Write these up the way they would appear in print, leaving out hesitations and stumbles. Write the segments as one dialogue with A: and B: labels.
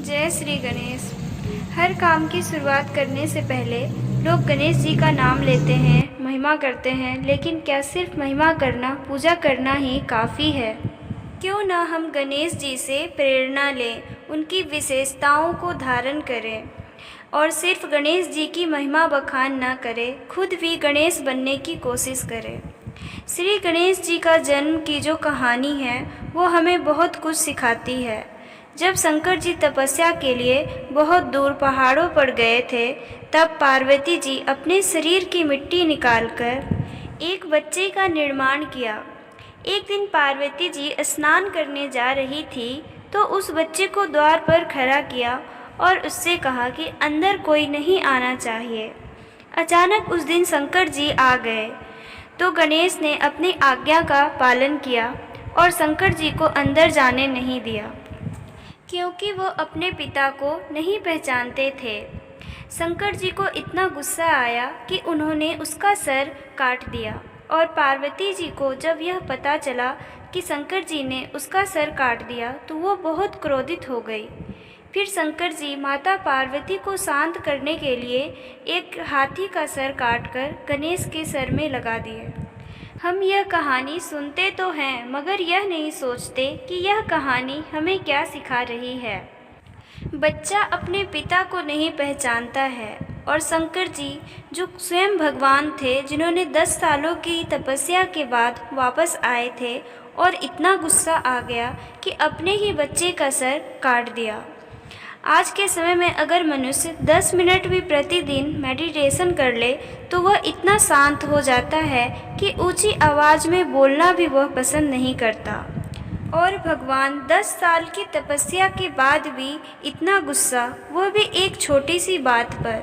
A: जय श्री गणेश। हर काम की शुरुआत करने से पहले लोग गणेश जी का नाम लेते हैं, महिमा करते हैं, लेकिन क्या सिर्फ महिमा करना, पूजा करना ही काफ़ी है? क्यों ना हम गणेश जी से प्रेरणा लें, उनकी विशेषताओं को धारण करें और सिर्फ गणेश जी की महिमा बखान ना करें, खुद भी गणेश बनने की कोशिश करें। श्री गणेश जी का जन्म की जो कहानी है वो हमें बहुत कुछ सिखाती है। जब शंकर जी तपस्या के लिए बहुत दूर पहाड़ों पर गए थे, तब पार्वती जी अपने शरीर की मिट्टी निकालकर एक बच्चे का निर्माण किया। एक दिन पार्वती जी स्नान करने जा रही थी तो उस बच्चे को द्वार पर खड़ा किया और उससे कहा कि अंदर कोई नहीं आना चाहिए। अचानक उस दिन शंकर जी आ गए तो गणेश ने अपनी आज्ञा का पालन किया और शंकर जी को अंदर जाने नहीं दिया, क्योंकि वो अपने पिता को नहीं पहचानते थे। शंकर जी को इतना गुस्सा आया कि उन्होंने उसका सर काट दिया और पार्वती जी को जब यह पता चला कि शंकर जी ने उसका सर काट दिया तो वो बहुत क्रोधित हो गई। फिर शंकर जी माता पार्वती को शांत करने के लिए एक हाथी का सर काटकर गणेश के सर में लगा दिए। हम यह कहानी सुनते तो हैं मगर यह नहीं सोचते कि यह कहानी हमें क्या सिखा रही है। बच्चा अपने पिता को नहीं पहचानता है और शंकर जी जो स्वयं भगवान थे, जिन्होंने 10 सालों की तपस्या के बाद वापस आए थे और इतना गुस्सा आ गया कि अपने ही बच्चे का सर काट दिया। आज के समय में अगर मनुष्य 10 मिनट भी प्रतिदिन मेडिटेशन कर ले तो वह इतना शांत हो जाता है कि ऊंची आवाज़ में बोलना भी वह पसंद नहीं करता। और भगवान 10 साल की तपस्या के बाद भी इतना गुस्सा, वह भी एक छोटी सी बात पर।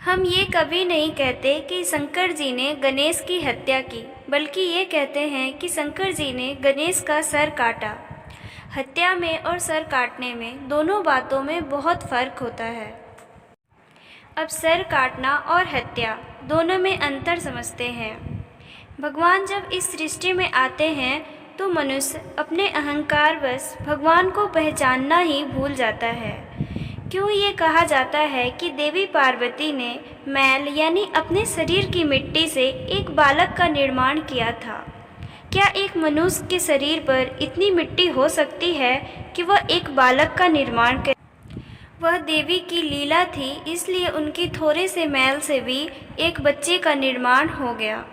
A: हम ये कभी नहीं कहते कि शंकर जी ने गणेश की हत्या की, बल्कि ये कहते हैं कि शंकर जी ने गणेश का सर काटा। हत्या में और सर काटने में दोनों बातों में बहुत फ़र्क होता है। अब सर काटना और हत्या दोनों में अंतर समझते हैं। भगवान जब इस सृष्टि में आते हैं तो मनुष्य अपने अहंकारवश भगवान को पहचानना ही भूल जाता है। क्यों ये कहा जाता है कि देवी पार्वती ने मैल यानी अपने शरीर की मिट्टी से एक बालक का निर्माण किया था? क्या एक मनुष्य के शरीर पर इतनी मिट्टी हो सकती है कि वह एक बालक का निर्माण करे? वह देवी की लीला थी, इसलिए उनकी थोड़े से मैल से भी एक बच्चे का निर्माण हो गया।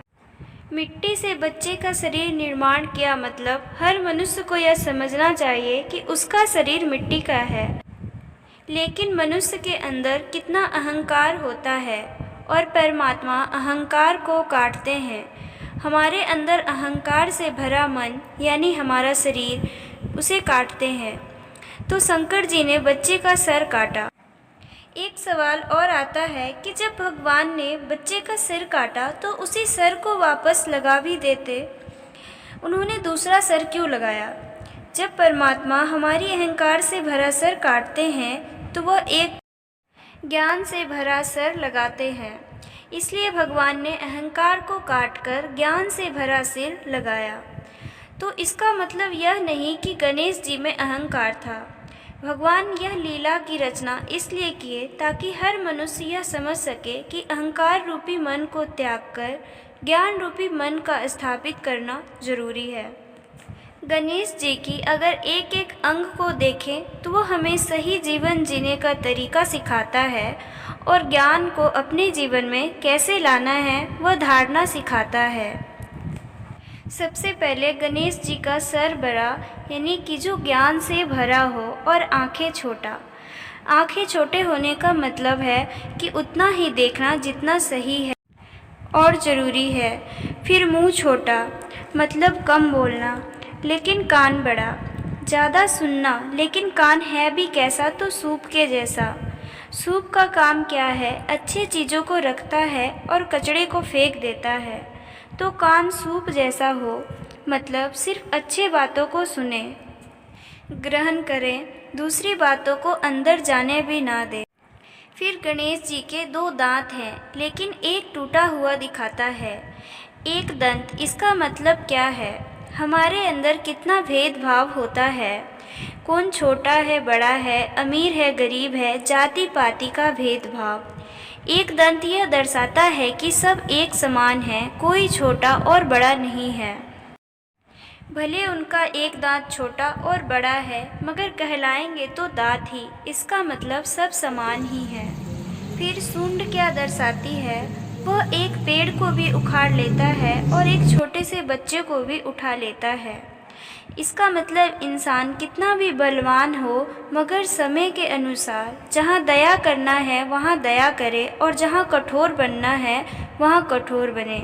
A: मिट्टी से बच्चे का शरीर निर्माण किया मतलब हर मनुष्य को यह समझना चाहिए कि उसका शरीर मिट्टी का है। लेकिन मनुष्य के अंदर कितना अहंकार होता है और परमात्मा अहंकार को काटते हैं। हमारे अंदर अहंकार से भरा मन यानी हमारा शरीर, उसे काटते हैं। तो शंकर जी ने बच्चे का सर काटा। एक सवाल और आता है कि जब भगवान ने बच्चे का सिर काटा तो उसी सर को वापस लगा भी देते, उन्होंने दूसरा सर क्यों लगाया? जब परमात्मा हमारी अहंकार से भरा सर काटते हैं तो वह एक ज्ञान से भरा सर लगाते हैं। इसलिए भगवान ने अहंकार को काटकर ज्ञान से भरा सिर लगाया। तो इसका मतलब यह नहीं कि गणेश जी में अहंकार था। भगवान यह लीला की रचना इसलिए किए ताकि हर मनुष्य यह समझ सके कि अहंकार रूपी मन को त्याग कर ज्ञान रूपी मन का स्थापित करना जरूरी है। गणेश जी की अगर एक एक अंग को देखें तो वो हमें सही जीवन जीने का तरीका सिखाता है और ज्ञान को अपने जीवन में कैसे लाना है वह धारणा सिखाता है। सबसे पहले गणेश जी का सर बड़ा यानी कि जो ज्ञान से भरा हो और आँखें छोटा। आँखें छोटे होने का मतलब है कि उतना ही देखना जितना सही है और ज़रूरी है। फिर मुंह छोटा मतलब कम बोलना लेकिन कान बड़ा, ज़्यादा सुनना लेकिन कान है भी कैसा तो सूप के जैसा। सूप का काम क्या है? अच्छी चीज़ों को रखता है और कचड़े को फेंक देता है। तो कान सूप जैसा हो मतलब सिर्फ अच्छे बातों को सुने, ग्रहण करें, दूसरी बातों को अंदर जाने भी ना दे। फिर गणेश जी के 2 दांत हैं लेकिन एक टूटा हुआ दिखाता है। एक दंत, इसका मतलब क्या है? हमारे अंदर कितना भेदभाव होता है। कौन छोटा है बड़ा है, अमीर है गरीब है, जाति पाति का भेदभाव। एक दंत यह दर्शाता है कि सब एक समान हैं, कोई छोटा और बड़ा नहीं है। भले उनका एक दांत छोटा और बड़ा है, मगर कहलाएंगे तो दांत ही, इसका मतलब सब समान ही है। फिर सूंड क्या दर्शाती है? वह एक पेड़ को भी उखाड़ लेता है और एक छोटे से बच्चे को भी उठा लेता है। इसका मतलब इंसान कितना भी बलवान हो, मगर समय के अनुसार जहाँ दया करना है वहाँ दया करे और जहाँ कठोर बनना है वहाँ कठोर बने।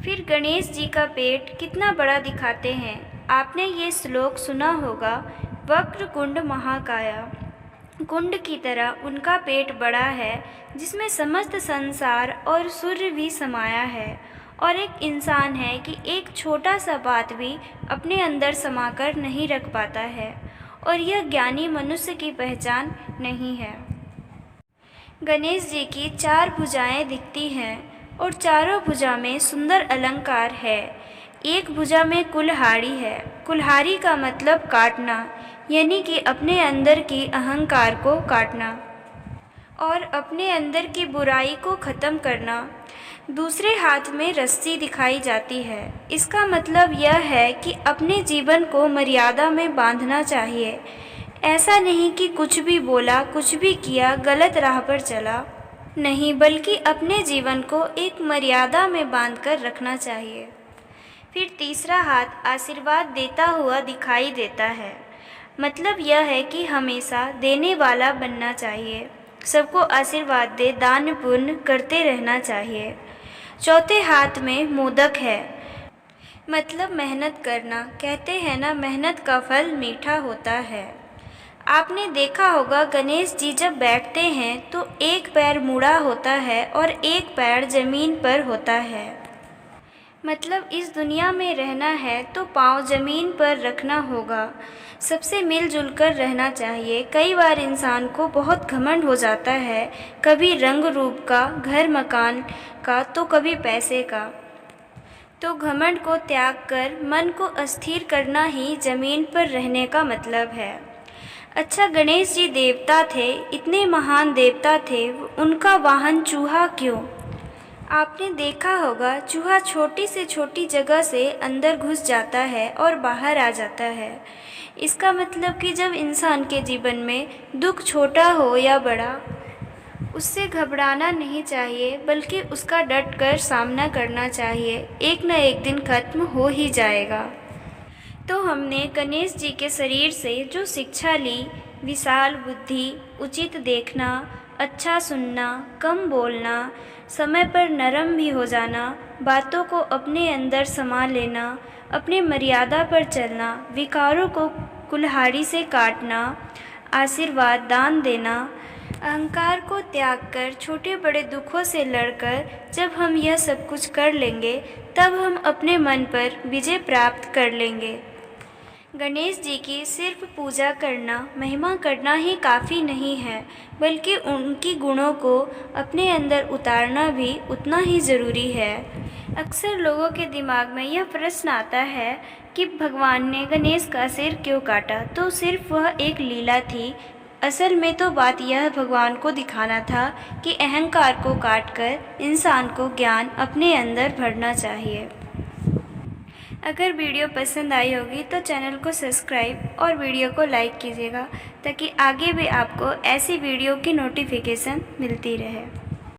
A: फिर गणेश जी का पेट कितना बड़ा दिखाते हैं। आपने ये श्लोक सुना होगा, वक्र कुंड महाकाया। कुंड की तरह उनका पेट बड़ा है, जिसमें समस्त संसार और सूर्य भी समाया है। और एक इंसान है कि एक छोटा सा बात भी अपने अंदर समाकर नहीं रख पाता है, और यह ज्ञानी मनुष्य की पहचान नहीं है। गणेश जी की 4 भुजाएं दिखती हैं और चारों भुजा में सुंदर अलंकार है। एक भुजा में कुल्हाड़ी है। कुल्हाड़ी का मतलब काटना, यानी कि अपने अंदर की अहंकार को काटना और अपने अंदर की बुराई को ख़त्म करना। दूसरे हाथ में रस्सी दिखाई जाती है। इसका मतलब यह है कि अपने जीवन को मर्यादा में बांधना चाहिए। ऐसा नहीं कि कुछ भी बोला, कुछ भी किया, गलत राह पर चला, नहीं, बल्कि अपने जीवन को एक मर्यादा में बांधकर रखना चाहिए। फिर तीसरा हाथ आशीर्वाद देता हुआ दिखाई देता है। मतलब यह है कि हमेशा देने वाला बनना चाहिए, सबको आशीर्वाद दे, दान पुण्य करते रहना चाहिए। चौथे हाथ में मोदक है, मतलब मेहनत करना। कहते हैं ना, मेहनत का फल मीठा होता है। आपने देखा होगा गणेश जी जब बैठते हैं तो एक पैर मुड़ा होता है और एक पैर जमीन पर होता है। मतलब इस दुनिया में रहना है तो पाँव जमीन पर रखना होगा, सबसे मिलजुल कर रहना चाहिए। कई बार इंसान को बहुत घमंड हो जाता है, कभी रंग रूप का, घर मकान का, तो कभी पैसे का। तो घमंड को त्याग कर मन को अस्थिर करना ही जमीन पर रहने का मतलब है। अच्छा, गणेश जी देवता थे, इतने महान देवता थे, उनका वाहन चूहा क्यों? आपने देखा होगा चूहा छोटी से छोटी जगह से अंदर घुस जाता है और बाहर आ जाता है। इसका मतलब कि जब इंसान के जीवन में दुख छोटा हो या बड़ा, उससे घबराना नहीं चाहिए, बल्कि उसका डट कर सामना करना चाहिए। एक न एक दिन खत्म हो ही जाएगा। तो हमने गणेश जी के शरीर से जो शिक्षा ली, विशाल बुद्धि, उचित देखना, अच्छा सुनना, कम बोलना, समय पर नरम भी हो जाना, बातों को अपने अंदर समा लेना, अपने मर्यादा पर चलना, विकारों को कुल्हाड़ी से काटना, आशीर्वाद दान देना, अहंकार को त्याग कर छोटे बड़े दुखों से लड़कर जब हम यह सब कुछ कर लेंगे, तब हम अपने मन पर विजय प्राप्त कर लेंगे। गणेश जी की सिर्फ पूजा करना, महिमा करना ही काफ़ी नहीं है, बल्कि उनकी गुणों को अपने अंदर उतारना भी उतना ही ज़रूरी है। अक्सर लोगों के दिमाग में यह प्रश्न आता है कि भगवान ने गणेश का सिर क्यों काटा, तो सिर्फ वह एक लीला थी। असल में तो बात यह भगवान को दिखाना था कि अहंकार को काटकर इंसान को ज्ञान अपने अंदर भरना चाहिए। अगर वीडियो पसंद आई होगी तो चैनल को सब्सक्राइब और वीडियो को लाइक कीजिएगा, ताकि आगे भी आपको ऐसी वीडियो की नोटिफिकेशन मिलती रहे।